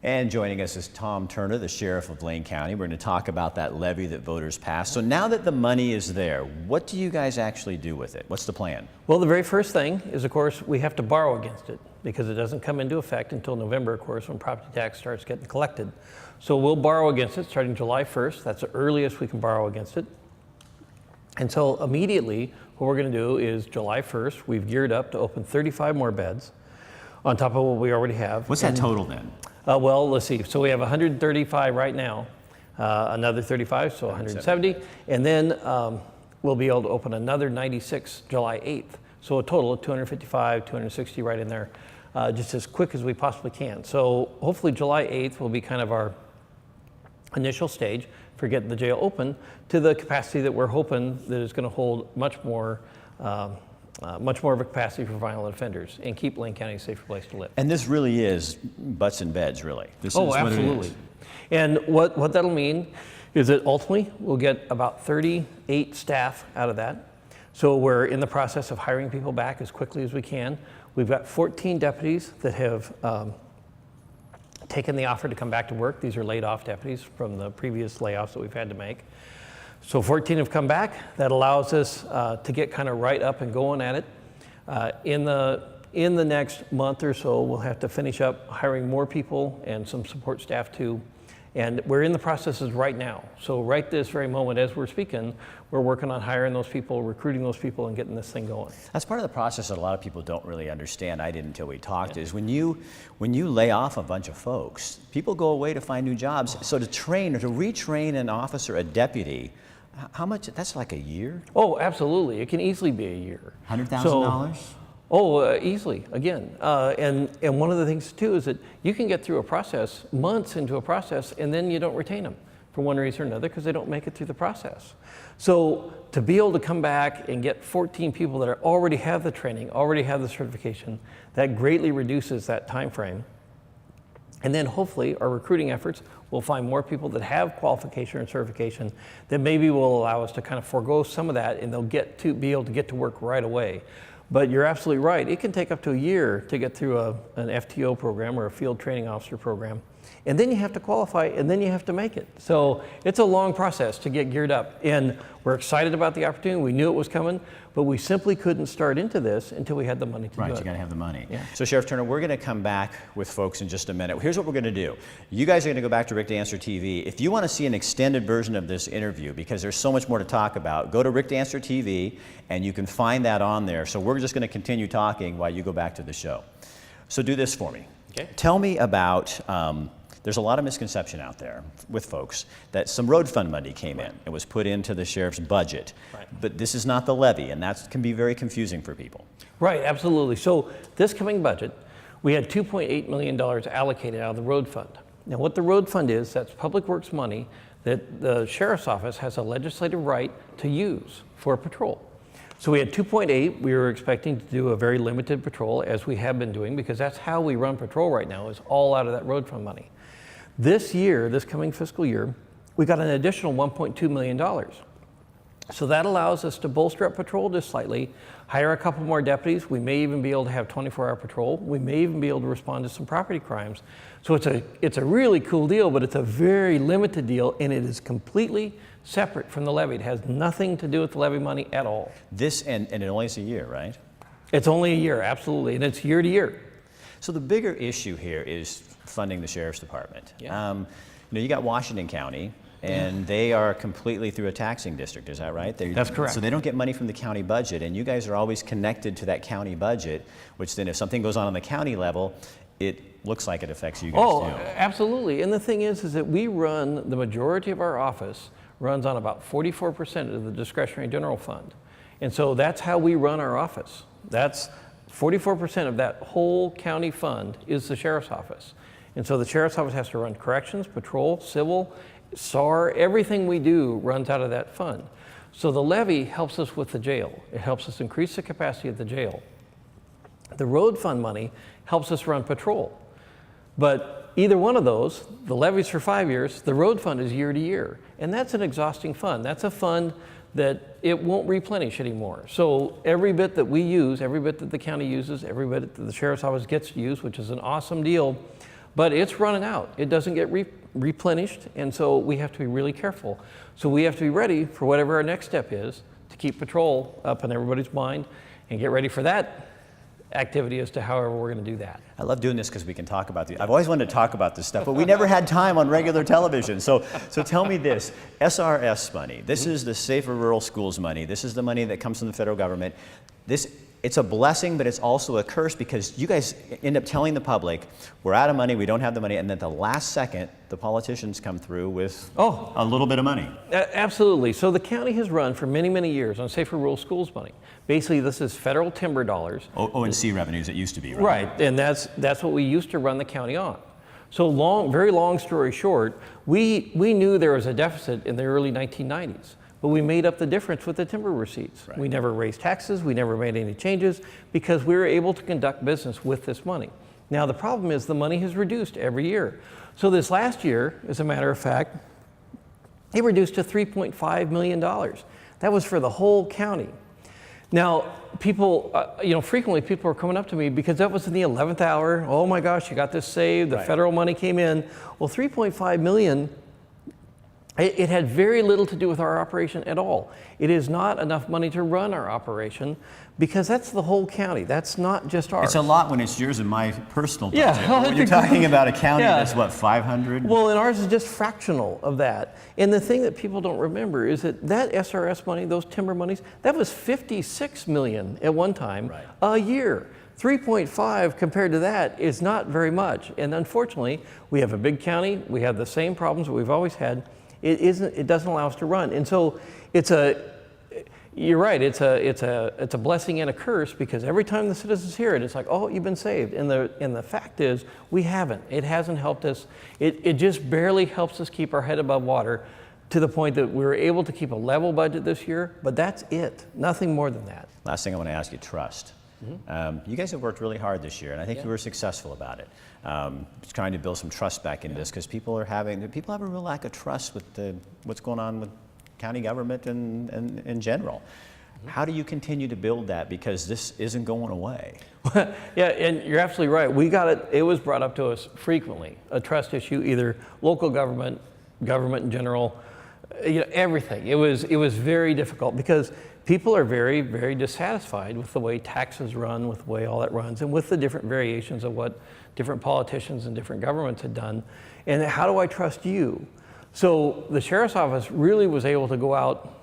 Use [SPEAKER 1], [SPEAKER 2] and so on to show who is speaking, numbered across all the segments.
[SPEAKER 1] And joining us is Tom Turner, the Sheriff of Lane County. We're going to talk about that levy that voters passed. So now that the money is there, what do you guys actually do with it? What's the plan?
[SPEAKER 2] Well, the very first thing is, of course, we have to borrow against it because it doesn't come into effect until November, of course, when property tax starts getting collected. So we'll borrow against it starting July 1st. That's the earliest we can borrow against it. And so immediately, what we're going to do is July 1st, we've geared up to open 35 more beds on top of what we already have.
[SPEAKER 1] What's that total then?
[SPEAKER 2] Well, let's see. So we have 135 right now, another 35, so 170. And then we'll be able to open another 96 July 8th. So a total of 255, 260 right in there, just as quick as we possibly can. So hopefully July 8th will be kind of our initial stage for getting the jail open to the capacity that we're hoping that is going to hold much more of a capacity for violent offenders and keep Lane County a safer place to live.
[SPEAKER 1] And this really is butts and beds, really. This
[SPEAKER 2] Oh,
[SPEAKER 1] is
[SPEAKER 2] absolutely.
[SPEAKER 1] What it is.
[SPEAKER 2] And what that'll mean is that ultimately we'll get about 38 staff out of that. So we're in the process of hiring people back as quickly as we can. We've got 14 deputies that have taken the offer to come back to work. These are laid off deputies from the previous layoffs that we've had to make. So 14 have come back. That allows us to get kind of right up and going at it. In the next month or so, we'll have to finish up hiring more people and some support staff too. And we're in the processes right now. So right this very moment as we're speaking, we're working on hiring those people, recruiting those people, and getting this thing going.
[SPEAKER 1] That's part of the process that a lot of people don't really understand. I didn't until we talked, is when you lay off a bunch of folks, people go away to find new jobs. So to train or to retrain an officer, a deputy, how much, that's like a year?
[SPEAKER 2] Oh, absolutely. It can easily be a year.
[SPEAKER 1] $100,000?
[SPEAKER 2] Oh, easily, again. And one of the things too is that you can get through a process, months into a process, and then you don't retain them for one reason or another because they don't make it through the process. So to be able to come back and get 14 people that already have the training, already have the certification, that greatly reduces that time frame. And then hopefully our recruiting efforts will find more people that have qualification and certification that maybe will allow us to kind of forego some of that, and they'll be able to get to work right away. But you're absolutely right. It can take up to a year to get through an FTO program or a field training officer program. And then you have to qualify, and then you have to make it. So it's a long process to get geared up. And we're excited about the opportunity. We knew it was coming, but we simply couldn't start into this until we had the money to do it.
[SPEAKER 1] Right, you got to have the money.
[SPEAKER 2] Yeah.
[SPEAKER 1] So Sheriff Turner, we're going to come back with folks in just a minute. Here's what we're going to do. You guys are going to go back to Rick Dancer TV. If you want to see an extended version of this interview, because there's so much more to talk about, go to Rick Dancer TV, and you can find that on there. So we're just going to continue talking while you go back to the show. So do this for me.
[SPEAKER 2] Okay.
[SPEAKER 1] Tell me about, there's a lot of misconception out there with folks that some road fund money came in. It was put into the sheriff's budget.
[SPEAKER 2] Right.
[SPEAKER 1] But this is not the levy, and that can be very confusing for people.
[SPEAKER 2] Right, absolutely. So this coming budget, we had $2.8 million allocated out of the road fund. Now what the road fund is, that's public works money that the sheriff's office has a legislative right to use for patrol. So we had 2.8. We were expecting to do a very limited patrol, as we have been doing, because that's how we run patrol right now, is all out of that road fund money. This year, this coming fiscal year, we got an additional $1.2 million. So that allows us to bolster up patrol just slightly, hire a couple more deputies. We may even be able to have 24-hour patrol. We may even be able to respond to some property crimes. So it's a really cool deal, but it's a very limited deal, and it is completely separate from the levy. It has nothing to do with the levy money at all.
[SPEAKER 1] This, and it only is a year, right?
[SPEAKER 2] It's only a year, absolutely, and it's year to year.
[SPEAKER 1] So the bigger issue here is funding the sheriff's department.
[SPEAKER 2] Yeah.
[SPEAKER 1] You got Washington County, and they are completely through a taxing district, is that right?
[SPEAKER 2] That's correct.
[SPEAKER 1] So they don't get money from the county budget, and you guys are always connected to that county budget, which then if something goes on the county level, it looks like it affects you guys too.
[SPEAKER 2] Absolutely. And the thing is that we run, the majority of our office runs on about 44% of the discretionary general fund. And so that's how we run our office. That's 44% of that whole county fund is the sheriff's office. And so the sheriff's office has to run corrections, patrol, civil, SAR, everything we do runs out of that fund. So the levy helps us with the jail. It helps us increase the capacity of the jail. The road fund money helps us run patrol. But either one of those, the levy's for 5 years, the road fund is year to year. And that's an exhausting fund. That's a fund that it won't replenish anymore. So every bit that we use, every bit that the county uses, every bit that the sheriff's office gets to use, which is an awesome deal, but it's running out. It doesn't get replenished, and so we have to be really careful. So we have to be ready for whatever our next step is to keep patrol up in everybody's mind and get ready for that activity as to however we're going to do that.
[SPEAKER 1] I love doing this because we can talk about I've always wanted to talk about this stuff, but we never had time on regular television. So tell me this, SRS money, this is the Safer Rural Schools money. This is the money that comes from the federal government. It's a blessing, but it's also a curse because you guys end up telling the public, we're out of money, we don't have the money, and then at the last second, the politicians come through with a little bit of money.
[SPEAKER 2] Absolutely. So the county has run for many, many years on Safer Rural Schools money. Basically, this is federal timber dollars.
[SPEAKER 1] O&C revenues, it used to be, right?
[SPEAKER 2] Right, and that's what we used to run the county on. So very long story short, we knew there was a deficit in the early 1990s. But we made up the difference with the timber receipts. Right. We never raised taxes, we never made any changes because we were able to conduct business with this money. Now the problem is the money has reduced every year. So this last year, as a matter of fact, it reduced to $3.5 million. That was for the whole county. Now, people, frequently people are coming up to me because that was in the 11th hour. Oh my gosh, you got this saved, the federal money came in. Well, $3.5 million, it had very little to do with our operation at all. It is not enough money to run our operation because that's the whole county. That's not just ours.
[SPEAKER 1] It's a lot when it's yours and my personal budget.
[SPEAKER 2] Yeah.
[SPEAKER 1] Well, when you're talking about a county that's what, 500?
[SPEAKER 2] Well, and ours is just fractional of that. And the thing that people don't remember is that SRS money, those timber monies, that was $56 million at one time a year. 3.5 compared to that is not very much. And unfortunately, we have a big county. We have the same problems that we've always had. It doesn't allow us to run, and so you're right. It's a blessing and a curse because every time the citizens hear it, it's like, oh, you've been saved, and the fact is we haven't. It hasn't helped us. It just barely helps us keep our head above water, to the point that we were able to keep a level budget this year. But that's it. Nothing more than that.
[SPEAKER 1] Last thing I want to ask you, trust. You guys have worked really hard this year, and I think you were successful about it. Trying to build some trust back into this because people have a real lack of trust with what's going on with county government and in general. How do you continue to build that because this isn't going away?
[SPEAKER 2] Yeah, and you're absolutely right. We got it. It was brought up to us frequently. A trust issue, either local government in general, everything. It was very difficult because people are very, very dissatisfied with the way taxes run, with the way all that runs, and with the different variations of what different politicians and different governments had done. And how do I trust you? So the sheriff's office really was able to go out,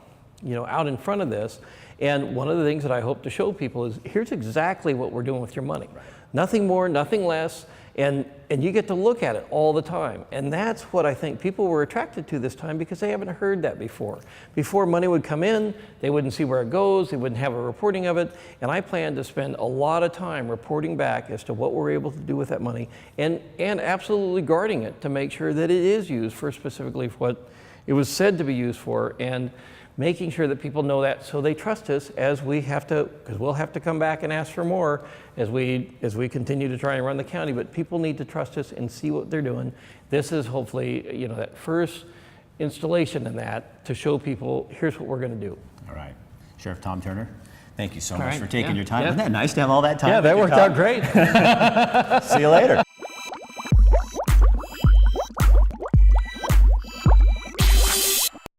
[SPEAKER 2] out in front of this. And one of the things that I hope to show people is here's exactly what we're doing with your money. Right. Nothing more, nothing less. And you get to look at it all the time. And that's what I think people were attracted to this time because they haven't heard that before. Before money would come in, they wouldn't see where it goes, they wouldn't have a reporting of it. And I plan to spend a lot of time reporting back as to what we're able to do with that money and absolutely guarding it to make sure that it is used for specifically what it was said to be used for, and making sure that people know that so they trust us as we have to, because we'll have to come back and ask for more as we continue to try and run the county. But people need to trust us and see what they're doing. This is hopefully, that first installation in that to show people here's what we're going to do.
[SPEAKER 1] All right. Sheriff Tom Turner, thank you so much for taking your time. Isn't that nice to have all that time?
[SPEAKER 2] Yeah, that worked out great.
[SPEAKER 1] See you later.